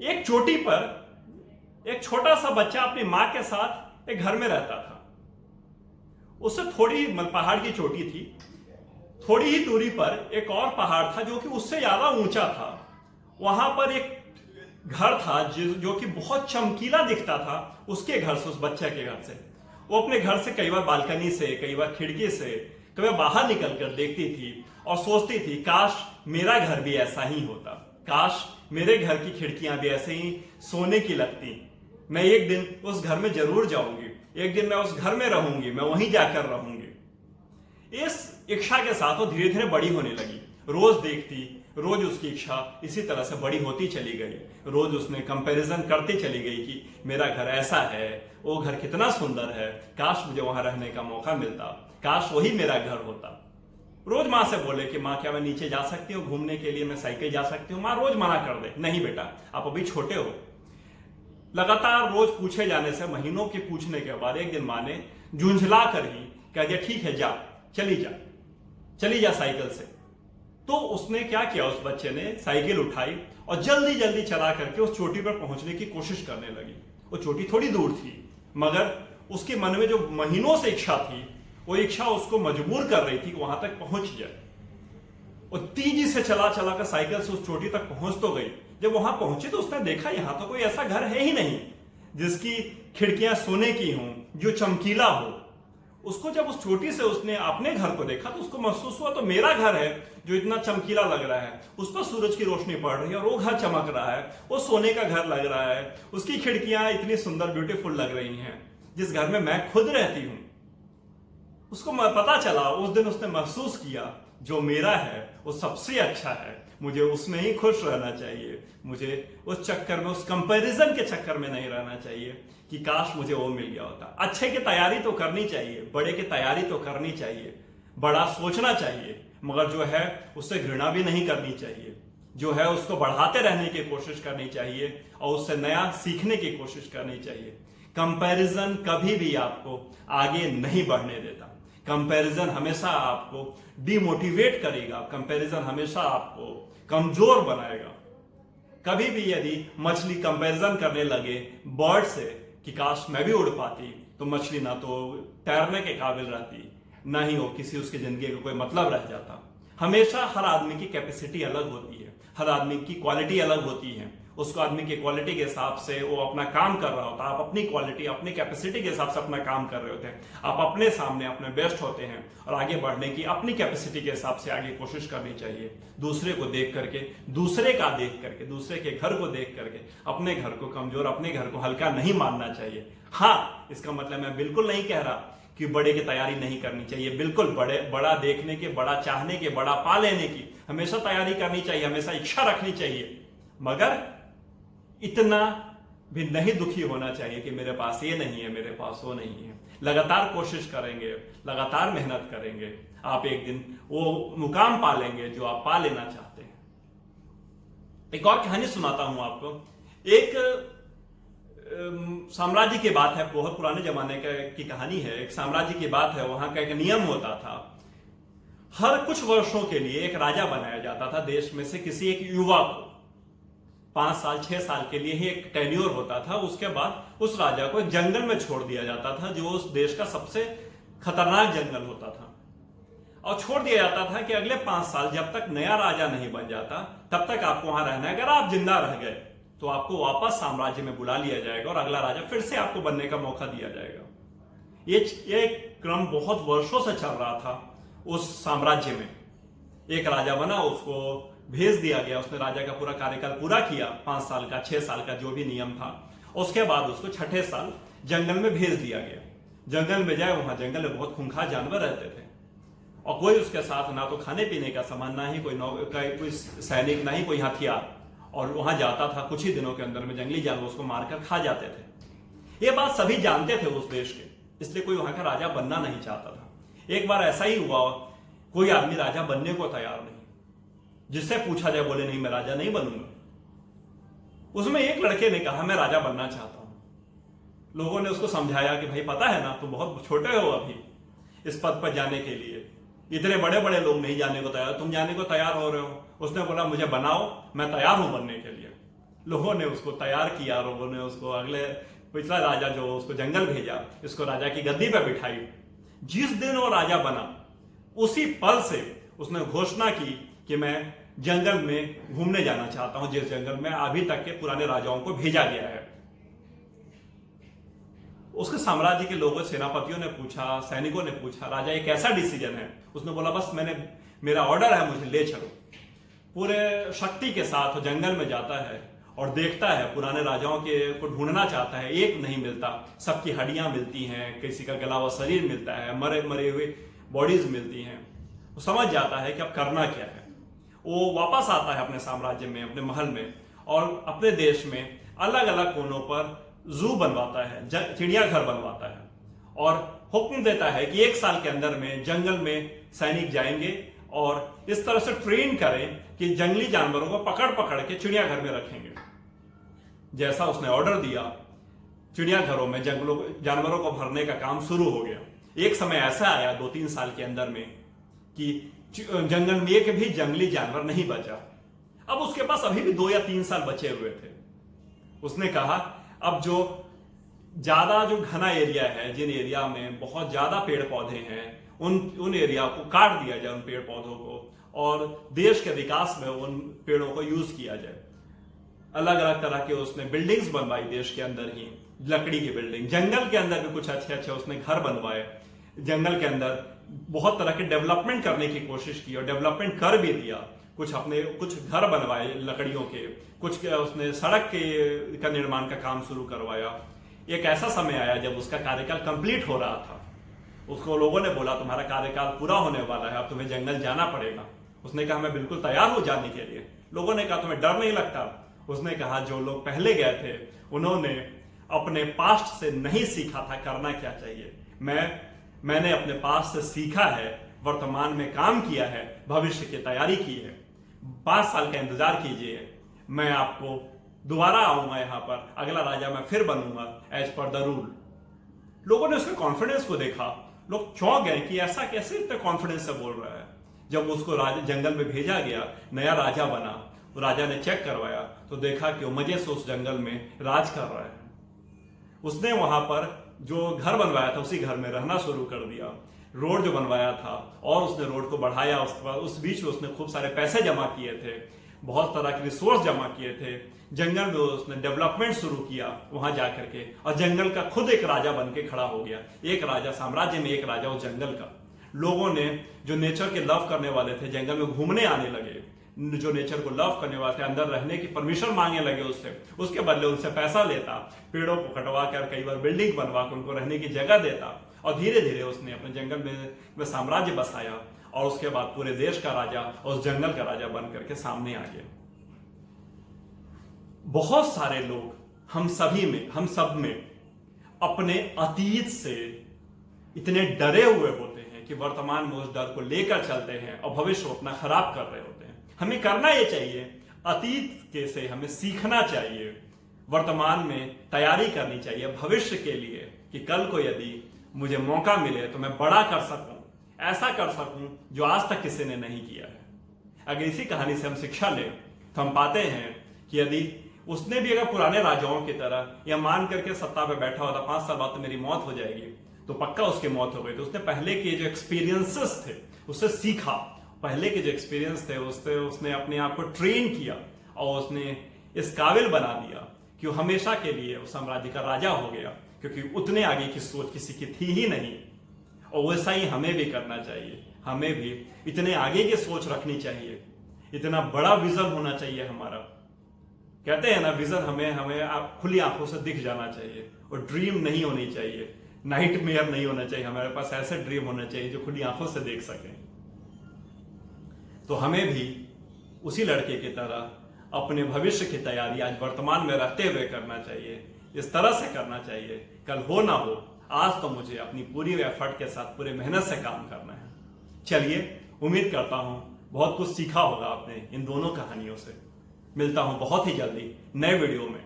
एक चोटी पर एक छोटा सा बच्चा अपनी मां के साथ एक घर में रहता था। उससे थोड़ी पहाड़ की चोटी थी, थोड़ी ही दूरी पर एक और पहाड़ था जो कि उससे ज्यादा ऊंचा था। वहां पर एक घर था जो कि बहुत चमकीला दिखता था। उसके घर से, उस बच्चे के घर से, वो अपने घर से कई बार बालकनी से, कई बार खिड़की से, कई बार बाहर निकल कर देखती थी और सोचती थी काश मेरा घर भी ऐसा ही होता, काश मेरे घर की खिड़कियां भी ऐसे ही सोने की लगती। मैं एक दिन उस घर में जरूर जाऊंगी, एक दिन मैं उस घर में रहूंगी, मैं वहीं जाकर रहूंगी। इस इच्छा के साथ वो धीरे धीरे बड़ी होने लगी। रोज देखती, रोज उसकी इच्छा इसी तरह से बड़ी होती चली गई। रोज उसने कंपैरिजन करती चली गई कि मेरा घर ऐसा है, वो घर कितना सुंदर है, काश मुझे वहां रहने का मौका मिलता, काश वही मेरा घर होता। रोज माँ से बोले कि माँ क्या मैं नीचे जा सकती हूँ घूमने के लिए, मैं साइकिल जा सकती हूँ। माँ रोज मना कर दे, नहीं बेटा आप अभी छोटे हो। लगातार रोज पूछे जाने से, महीनों के पूछने के बाद एक दिन माँ ने झुंझला कर ही कह दिया ठीक है जा, चली जा साइकिल से। तो उसने क्या किया, उस बच्चे ने साइकिल उठाई और जल्दी जल्दी चला करके उस चोटी पर पहुंचने की कोशिश करने लगी। वो चोटी थोड़ी दूर थी, मगर उसके मन में जो महीनों से इच्छा थी, वो इच्छा उसको मजबूर कर रही थी कि वहां तक पहुंच जाए। वो तेजी से चला चला कर साइकिल से उस चोटी तक पहुंच तो गई। जब वहां पहुंची तो उसने देखा यहां तो कोई ऐसा घर है ही नहीं जिसकी खिड़कियां सोने की हों, जो चमकीला हो। उसको जब उस चोटी से उसने अपने घर को देखा तो उसको महसूस हुआ तो मेरा घर है जो इतना चमकीला लग रहा है, उस पर सूरज की रोशनी पड़ रही है और वो घर चमक रहा है, वो सोने का घर लग रहा है, उसकी खिड़कियां इतनी सुंदर ब्यूटीफुल लग रही हैं, जिस घर में मैं खुद रहती हूं। उसको पता चला, उस दिन उसने महसूस किया जो मेरा है वो सबसे अच्छा है, मुझे उसमें ही खुश रहना चाहिए, मुझे उस चक्कर में, उस कंपैरिजन के चक्कर में नहीं रहना चाहिए कि काश मुझे वो मिल गया होता। अच्छे की तैयारी तो करनी चाहिए, बड़े की तैयारी तो करनी चाहिए, बड़ा सोचना चाहिए, मगर जो है उससे घृणा भी नहीं करनी चाहिए, जो है उसको बढ़ाते रहने की कोशिश करनी चाहिए और उससे नया सीखने की कोशिश करनी चाहिए। कंपैरिजन कभी भी आपको आगे नहीं बढ़ने देता। कंपैरिजन हमेशा आपको डिमोटिवेट करेगा, कंपैरिजन हमेशा आपको कमजोर बनाएगा। कभी भी यदि मछली कंपैरिजन करने लगे बर्ड से कि काश मैं भी उड़ पाती, तो मछली ना तो तैरने के काबिल रहती, ना ही वो किसी उसकी जिंदगी का कोई मतलब रह जाता। हमेशा हर आदमी की कैपेसिटी अलग होती है, हर आदमी की क्वालिटी अलग होती है। उसको आदमी की क्वालिटी के हिसाब से वो अपना काम कर रहा होता है। आप अपनी क्वालिटी, अपनी कैपेसिटी के हिसाब से अपना काम कर रहे होते हैं। आप अपने सामने अपने बेस्ट होते हैं और आगे बढ़ने की अपनी कैपेसिटी के हिसाब से आगे कोशिश करनी चाहिए। दूसरे को देख करके, दूसरे का देख करके, दूसरे के घर को देख करके अपने घर को कमजोर, अपने घर को हल्का नहीं मानना चाहिए। हाँ, इसका मतलब मैं बिल्कुल नहीं कह रहा कि बड़े की तैयारी नहीं करनी चाहिए। बिल्कुल बड़ा देखने के, बड़ा चाहने के, बड़ा पा लेने की हमेशा तैयारी करनी चाहिए, हमेशा इच्छा रखनी चाहिए, मगर इतना भी नहीं दुखी होना चाहिए कि मेरे पास ये नहीं है, मेरे पास वो नहीं है। लगातार कोशिश करेंगे, लगातार मेहनत करेंगे, आप एक दिन वो मुकाम पा लेंगे जो आप पा लेना चाहते हैं। एक और कहानी सुनाता हूं आपको। एक साम्राज्य की बात है, बहुत पुराने जमाने की कहानी है। एक साम्राज्य की बात है, वहां का एक नियम होता था, हर कुछ वर्षों के लिए एक राजा बनाया जाता था देश में से किसी एक युवा को। 5 साल 6 साल के लिए ही एक टेन्योर होता था। उसके बाद उस राजा को एक जंगल में छोड़ दिया जाता था जो उस देश का सबसे खतरनाक जंगल होता था, और छोड़ दिया जाता था कि अगले 5 साल जब तक नया राजा नहीं बन जाता तब तक आपको वहां रहना है। अगर आप जिंदा रह गए तो आपको वापस साम्राज्य में बुला लिया जाएगा और अगला राजा फिर से आपको बनने का मौका दिया जाएगा। ये क्रम बहुत वर्षों से चल रहा था उस साम्राज्य में। एक राजा बना, उसको भेज दिया गया, उसने राजा का पूरा कार्यकाल पूरा किया, 5 साल का, 6 साल का, जो भी नियम था। उसके बाद उसको 6ठे साल जंगल में भेज दिया गया। जंगल में जाए, वहां जंगल में बहुत खूंखार जानवर रहते थे और कोई उसके साथ ना तो खाने पीने का सामान, ना ही कोई सैनिक, ना ही कोई हथियार, और वहां जाता था, कुछ ही दिनों के अंदर में जंगली जानवर उसको मारकर खा जाते थे। ये बात सभी जानते थे उस देश के, इसलिए कोई वहां का राजा बनना नहीं चाहता था। एक बार ऐसा ही हुआ, कोई आदमी राजा बनने को तैयार नहीं, जिससे पूछा जाए बोले नहीं मैं राजा नहीं बनूंगा। उसमें एक लड़के ने कहा मैं राजा बनना चाहता हूं। लोगों ने उसको समझाया कि भाई पता है ना, तुम बहुत छोटे हो अभी इस पद पर जाने के लिए, इतने बड़े बड़े लोग नहीं जाने को तैयार, तुम जाने को तैयार हो रहे हो। उसने बोला मुझे बनाओ, मैं तैयार हूं बनने के लिए। लोगों ने उसको तैयार किया, लोगों ने उसको अगले पिछला राजा जो उसको जंगल भेजा, इसको राजा की गद्दी पर बिठाई। जिस दिन वो राजा बना उसी पल से उसने घोषणा की कि मैं जंगल में घूमने जाना चाहता हूं, जिस जंगल में अभी तक के पुराने राजाओं को भेजा गया है। उसके साम्राज्य के लोगों, सेनापतियों ने पूछा, सैनिकों ने पूछा, राजा ये कैसा डिसीजन है? उसने बोला बस मेरा ऑर्डर है, मुझे ले चलो। पूरे शक्ति के साथ वो जंगल में जाता है और देखता है पुराने राजाओं के को ढूंढना चाहता है, एक नहीं मिलता, सबकी हड्डियां मिलती हैं, किसी का गला हुआ शरीर मिलता है, मरे मरे हुए बॉडीज मिलती हैं। वो समझ जाता है कि अब करना क्या है। वो वापस आता है अपने साम्राज्य में, अपने महल में, और अपने देश में अलग अलग कोनों पर जू बनवाता है, चिड़ियाघर बनवाता है, और हुक्म देता है कि 1 साल के अंदर में जंगल में सैनिक जाएंगे और इस तरह से ट्रेन करें कि जंगली जानवरों को पकड़ पकड़ के चिड़ियाघर में रखेंगे। जैसा उसने ऑर्डर दिया, चिड़ियाघरों में जानवरों को भरने का काम शुरू हो गया। एक समय ऐसा आया 2-3 साल के अंदर में कि जंगल में एक भी जंगली जानवर नहीं बचा। अब उसके पास अभी भी 2 या 3 साल बचे हुए थे। उसने कहा अब जो घना एरिया है, जिन एरिया में बहुत ज्यादा पेड़ पौधे हैं, उन एरिया को काट दिया जाए, उन पेड़ पौधों को, और देश के विकास में उन पेड़ों को यूज किया जाए। अलग अलग तरह के उसने बिल्डिंग्स बनवाई देश के अंदर ही, लकड़ी की बिल्डिंग। जंगल के अंदर भी कुछ अच्छे अच्छे उसने घर बनवाए। जंगल के अंदर बहुत तरह के डेवलपमेंट करने की कोशिश की और डेवलपमेंट कर भी दिया। कुछ घर बनवाए लकड़ियों के, कुछ उसने सड़क का निर्माण का काम शुरू करवाया। एक ऐसा समय आया जब उसका कार्यकाल कंप्लीट हो रहा था। उसको लोगों ने बोला तुम्हारा कार्यकाल पूरा होने वाला है, अब तुम्हें जंगल जाना पड़ेगा। उसने कहा मैं बिल्कुल तैयार हूं जाने के लिए। लोगों ने कहा तुम्हें डर नहीं लगता? उसने कहा जो लोग पहले गए थे उन्होंने अपने पास्ट से नहीं सीखा था करना क्या चाहिए। मैंने अपने पास्ट से सीखा है, वर्तमान में काम किया है, भविष्य की तैयारी की है। 5 साल का इंतजार कीजिए, मैं आपको दोबारा आऊंगा यहाँ पर, अगला राजा मैं फिर बनूंगा एज पर द रूल। लोगों ने उसके कॉन्फिडेंस को देखा, लोग चौंक गए कि ऐसा कैसे इतने कॉन्फिडेंस से बोल रहा है। जब उसको जंगल में भेजा गया, नया राजा बना, राजा ने चेक करवाया तो देखा कि वो मजे से उस जंगल में राज कर रहा है। उसने वहां पर जो घर बनवाया था उसी घर में रहना शुरू कर दिया। रोड जो बनवाया था और उसने रोड को बढ़ाया, उस बीच में उसने खूब सारे पैसे जमा किए थे, बहुत तरह के रिसोर्स जमा किए थे। जंगल में उसने डेवलपमेंट शुरू किया वहां जाकर के, और जंगल का खुद एक राजा बन के खड़ा हो गया। एक राजा, साम्राज्य में एक राजा उस जंगल का। लोगों ने जो नेचर के लव करने वाले थे जंगल में घूमने आने लगे, जो नेचर को लव करने वाले थे अंदर रहने की परमिशन मांगने लगे उससे, उसके बदले उनसे पैसा लेता, पेड़ों को कटवा कर कई बार बिल्डिंग बनवा कर उनको रहने की जगह देता, और धीरे धीरे उसने अपने जंगल में साम्राज्य बसाया, और उसके बाद पूरे देश का राजा और उस जंगल का राजा बन करके सामने आ गया। बहुत सारे लोग हम सब में अपने अतीत से इतने डरे हुए होते हैं कि वर्तमान में उस डर को लेकर चलते हैं और भविष्य को अपना खराब कर रहे होते हैं। हमें करना ये चाहिए, अतीत के से हमें सीखना चाहिए, वर्तमान में तैयारी करनी चाहिए भविष्य के लिए कि कल को यदि मुझे मौका मिले तो मैं बड़ा कर सकूं, ऐसा कर सकूं जो आज तक किसी ने नहीं किया है। अगर इसी कहानी से हम शिक्षा लें तो हम पाते हैं कि यदि उसने भी अगर पुराने राजाओं की तरह यह मान करके सत्ता पे बैठा होता 5 साल बाद तो मेरी मौत हो जाएगी, तो पक्का उसकी मौत हो गई। तो उसने पहले के जो एक्सपीरियंसेस थे उससे सीखा, पहले के जो एक्सपीरियंस थे उसने अपने आप को ट्रेन किया और उसने इस काबिल बना दिया कि वो हमेशा के लिए उस साम्राज्य का राजा हो गया, क्योंकि उतने आगे की सोच किसी की थी ही नहीं। और वैसा ही हमें भी करना चाहिए, हमें भी इतने आगे की सोच रखनी चाहिए, इतना बड़ा विजन होना चाहिए हमारा। कहते हैं ना, विजन हमें खुली आंखों से दिख जाना चाहिए, और ड्रीम नहीं होनी चाहिए, नाइटमेयर नहीं होना चाहिए। हमारे पास ऐसे ड्रीम होना चाहिए जो खुली आंखों से देख सकें। तो हमें भी उसी लड़के की तरह अपने भविष्य की तैयारी आज वर्तमान में रहते हुए करना चाहिए, इस तरह से करना चाहिए कल हो ना हो, आज तो मुझे अपनी पूरी एफर्ट के साथ पूरी मेहनत से काम करना है। चलिए, उम्मीद करता हूं बहुत कुछ सीखा होगा आपने इन दोनों कहानियों से। मिलता हूं बहुत ही जल्दी नए वीडियो में।